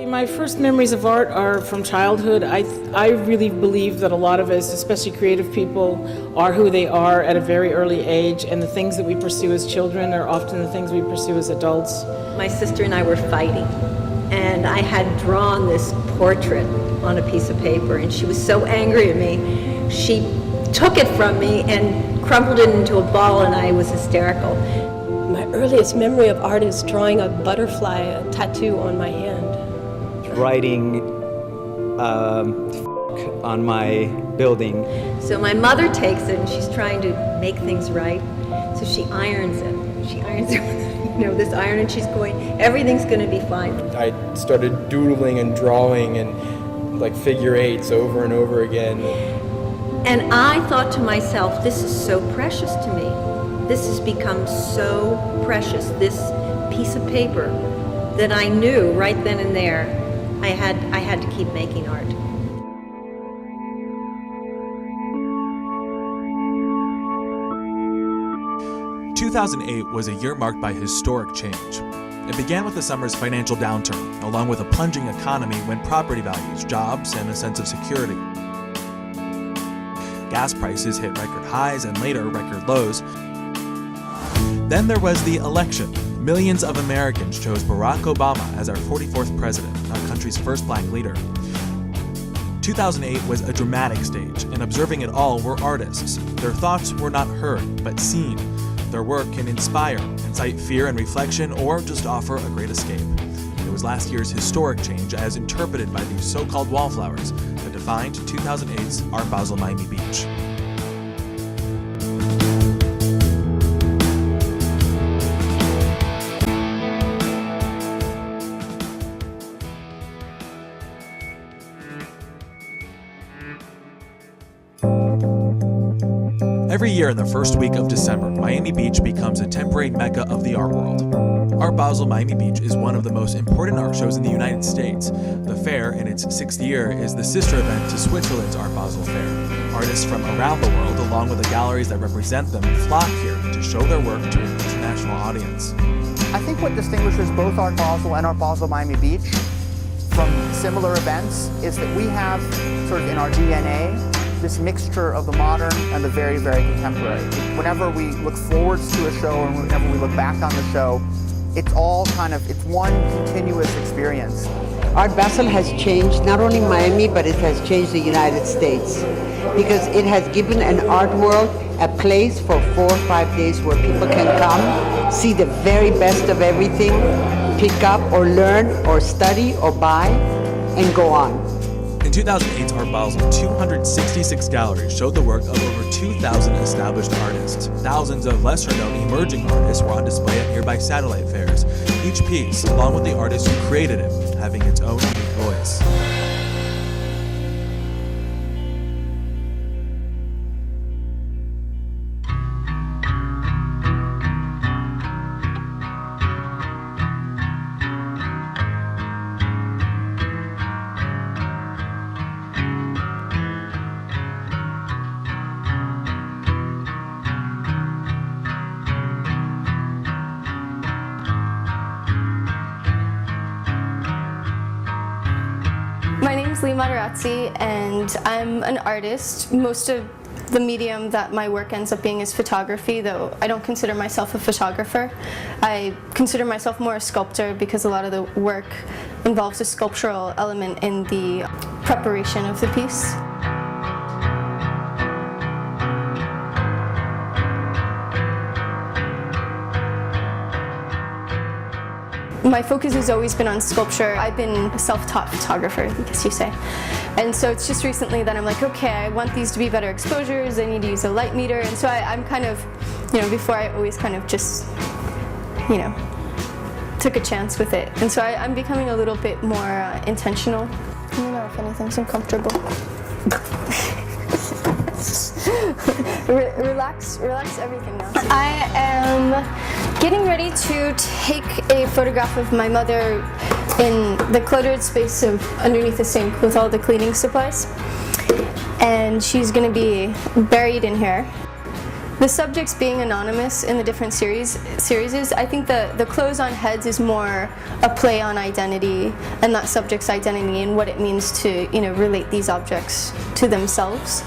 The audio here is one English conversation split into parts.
My first memories of art are from childhood. I really believe that a lot of us, especially creative people, are who they are at a very early age, and the things that we pursue as children are often the things we pursue as adults. My sister and I were fighting, and I had drawn this portrait on a piece of paper, and she was so angry at me. She took it from me and crumpled it into a ball, and I was hysterical. My earliest memory of art is drawing a butterfly, a tattoo on my hand. Writing on my building. So my mother takes it and she's trying to make things right. So she irons it. She irons it with this iron, and she's going, everything's going to be fine. I started doodling and drawing and like figure eights over and over again. And I thought to myself, this is so precious to me. This has become so precious, this piece of paper, that I knew right then and there I had to keep making art. " 2008 was a year marked by historic change. It began with the summer's financial downturn, along with a plunging economy when property values, jobs, and a sense of security. Gas prices hit record highs and later record lows. Then there was the election. Millions of Americans chose Barack Obama as our 44th president, our country's first black leader. 2008 was a dramatic stage, and observing it all were artists. Their thoughts were not heard, but seen. Their work can inspire, incite fear and reflection, or just offer a great escape. It was last year's historic change as interpreted by these so-called wallflowers that defined 2008's Art Basel Miami Beach. Every year in the first week of December, Miami Beach becomes a temporary mecca of the art world. Art Basel Miami Beach is one of the most important art shows in the United States. The fair, in its 6th year, is the sister event to Switzerland's Art Basel Fair. Artists from around the world, along with the galleries that represent them, flock here to show their work to an international audience. I think what distinguishes both Art Basel and Art Basel Miami Beach from similar events is that we have, sort of in our DNA, this mixture of the modern and the very, very contemporary. Whenever we look forwards to a show and whenever we look back on the show, it's all it's one continuous experience. Art Basel has changed not only Miami, but it has changed the United States, because it has given an art world a place for 4 or 5 days where people can come, see the very best of everything, pick up or learn or study or buy, and go on. In 2008's Art Basel, 266 galleries showed the work of over 2,000 established artists. Thousands of lesser-known emerging artists were on display at nearby satellite fairs, each piece, along with the artist who created it, having its own unique voice. My name's Lee Materazzi, and I'm an artist. Most of the medium that my work ends up being is photography, though I don't consider myself a photographer. I consider myself more a sculptor because a lot of the work involves a sculptural element in the preparation of the piece. My focus has always been on sculpture. I've been a self-taught photographer, I guess you say. And so it's just recently that I'm like, okay, I want these to be better exposures, I need to use a light meter. And so I'm kind of, before I always kind of just, took a chance with it. And so I'm becoming a little bit more intentional. I don't know if anything's uncomfortable. Relax everything now. I am getting ready to take a photograph of my mother in the cluttered space of underneath the sink with all the cleaning supplies. And she's going to be buried in here. The subjects being anonymous in the different series, I think the clothes on heads is more a play on identity and that subject's identity and what it means to, you know, relate these objects to themselves.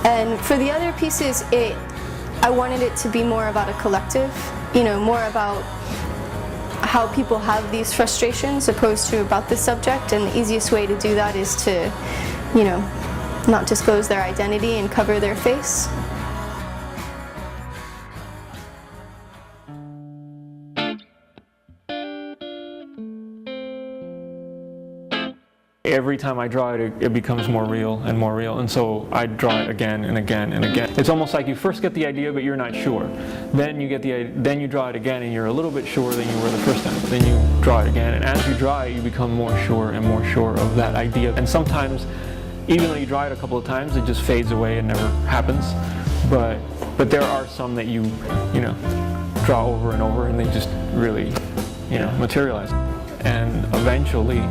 And for the other pieces, I wanted it to be more about a collective, you know, more about how people have these frustrations opposed to about the subject, and the easiest way to do that is to, you know, not disclose their identity and cover their face. Every time I draw it, it becomes more real, and so I draw it again and again and again. It's almost like you first get the idea, but you're not sure. Then you draw it again, and you're a little bit sure than you were the first time. Then you draw it again, and as you draw it, you become more sure and more sure of that idea. And sometimes, even though you draw it a couple of times, it just fades away and never happens. But there are some that you know, draw over and over, and they just really, you know, materialize. And eventually,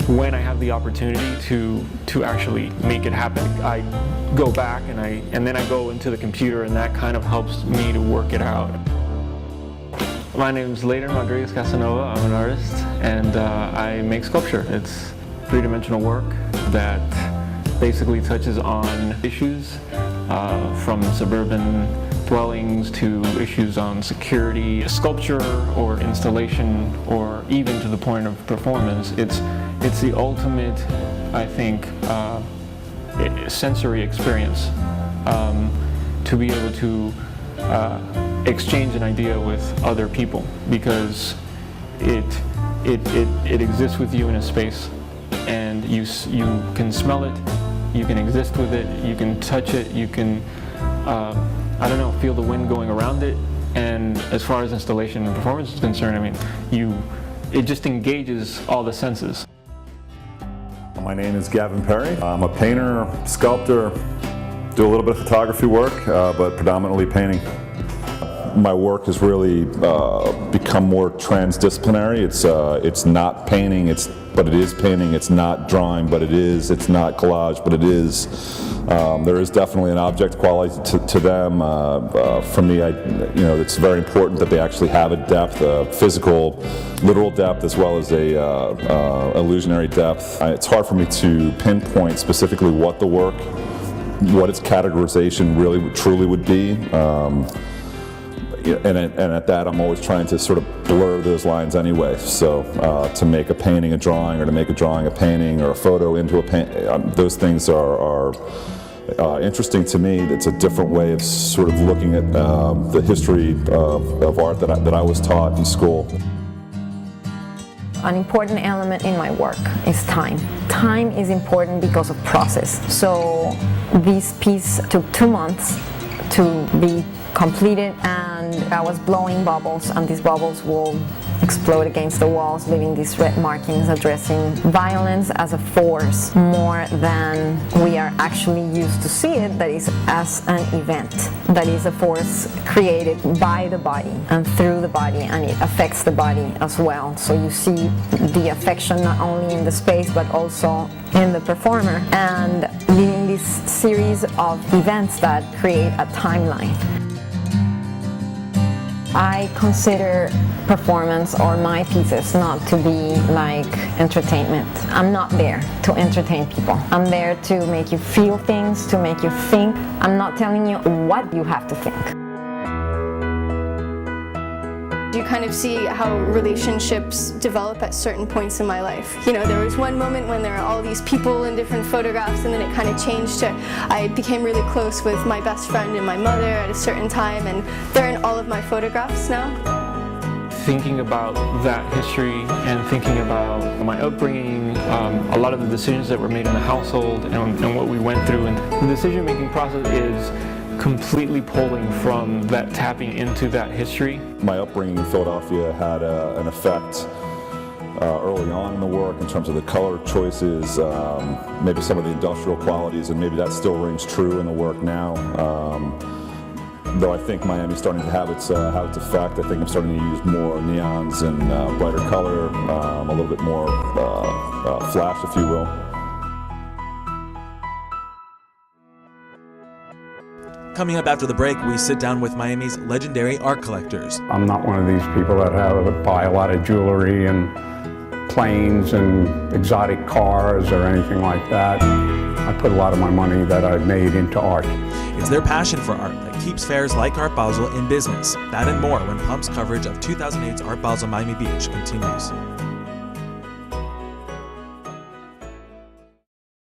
when I have the opportunity to actually make it happen, I go back and then I go into the computer, and that kind of helps me to work it out. My name is Leighton Rodriguez Casanova. I'm an artist, and I make sculpture. It's three-dimensional work that basically touches on issues from suburban dwellings to issues on security, sculpture or installation, or even to the point of performance. It's the ultimate, I think, sensory experience to be able to exchange an idea with other people, because it exists with you in a space, and you can smell it, you can exist with it, you can touch it, you can I don't know, feel the wind going around it. And as far as installation and performance is concerned, I mean, it just engages all the senses. My name is Gavin Perry. I'm a painter, sculptor, do a little bit of photography work, but predominantly painting. My work has really become more transdisciplinary. It's not painting, but it is painting. It's not drawing, but it is. It's not collage, but it is. There is definitely an object quality to them. For me, it's very important that they actually have a depth, a physical, literal depth, as well as a illusionary depth. It's hard for me to pinpoint specifically what the work, what its categorization really truly would be. And at that, I'm always trying to sort of blur those lines anyway. So to make a painting a drawing, or to make a drawing a painting, or a photo into a painting, those things are interesting to me. It's a different way of sort of looking at the history of art that I was taught in school. An important element in my work is time. Time is important because of process. So this piece took 2 months to be completed, and I was blowing bubbles, and these bubbles will explode against the walls, leaving these red markings addressing violence as a force more than we are actually used to see it, that is as an event, that is a force created by the body and through the body, and it affects the body as well. So you see the affection not only in the space but also in the performer, and leaving this series of events that create a timeline. I consider performance or my pieces not to be like entertainment. I'm not there to entertain people. I'm there to make you feel things, to make you think. I'm not telling you what you have to think. You kind of see how relationships develop at certain points in my life. You know, there was one moment when there were all these people in different photographs, and then it kind of changed to, I became really close with my best friend and my mother at a certain time, and they're in all of my photographs now. Thinking about that history and thinking about my upbringing, a lot of the decisions that were made in the household and what we went through, and the decision-making process is completely pulling from that, tapping into that history. My upbringing in Philadelphia had an effect early on in the work in terms of the color choices, maybe some of the industrial qualities, and maybe that still rings true in the work now. Though I think Miami's starting to have its effect. I think I'm starting to use more neons and brighter color, a little bit more flash, if you will. Coming up after the break, we sit down with Miami's legendary art collectors. I'm not one of these people that buy a lot of jewelry and planes and exotic cars or anything like that. I put a lot of my money that I've made into art. It's their passion for art that keeps fairs like Art Basel in business. That and more when Plum's coverage of 2008's Art Basel Miami Beach continues.